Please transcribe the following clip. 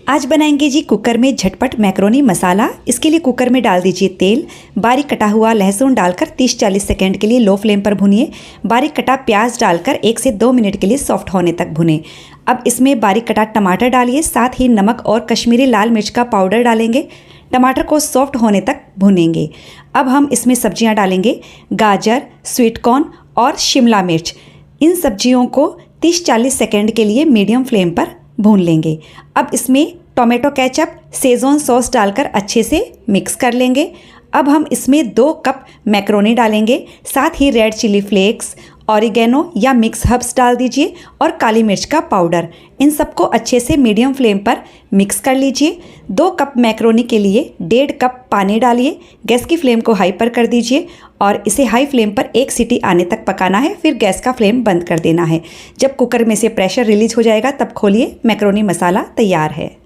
आज बनाएंगे जी कुकर में झटपट मैक्रोनी मसाला। इसके लिए कुकर में डाल दीजिए तेल, बारीक कटा हुआ लहसुन डालकर 30-40 सेकंड के लिए लो फ्लेम पर भुनिए। बारीक कटा प्याज डालकर 1 से 2 मिनट के लिए सॉफ्ट होने तक भुनें। अब इसमें बारीक कटा टमाटर डालिए, साथ ही नमक और कश्मीरी लाल मिर्च का पाउडर डालेंगे। टमाटर को सॉफ्ट होने तक भुनेंगे। अब हम इसमें सब्जियां डालेंगे, गाजर, स्वीट कॉर्न और शिमला मिर्च। इन सब्जियों को 30-40 सेकंड के लिए मीडियम फ्लेम पर भून लेंगे। अब इसमें टोमेटो केचप, शेज़वान सॉस डालकर अच्छे से मिक्स कर लेंगे। अब हम इसमें 2 कप मैक्रोनी डालेंगे, साथ ही रेड चिली फ्लेक्स, ऑरिगेनो या मिक्स हर्ब्स डाल दीजिए और काली मिर्च का पाउडर। इन सबको अच्छे से मीडियम फ्लेम पर मिक्स कर लीजिए। 2 कप मैक्रोनी के लिए 1.5 कप पानी डालिए। गैस की फ्लेम को हाई पर कर दीजिए और इसे हाई फ्लेम पर 1 सीटी आने तक पकाना है, फिर गैस का फ्लेम बंद कर देना है। जब कुकर में से प्रेशर रिलीज हो जाएगा तब खोलिए, मैक्रोनी मसाला तैयार है।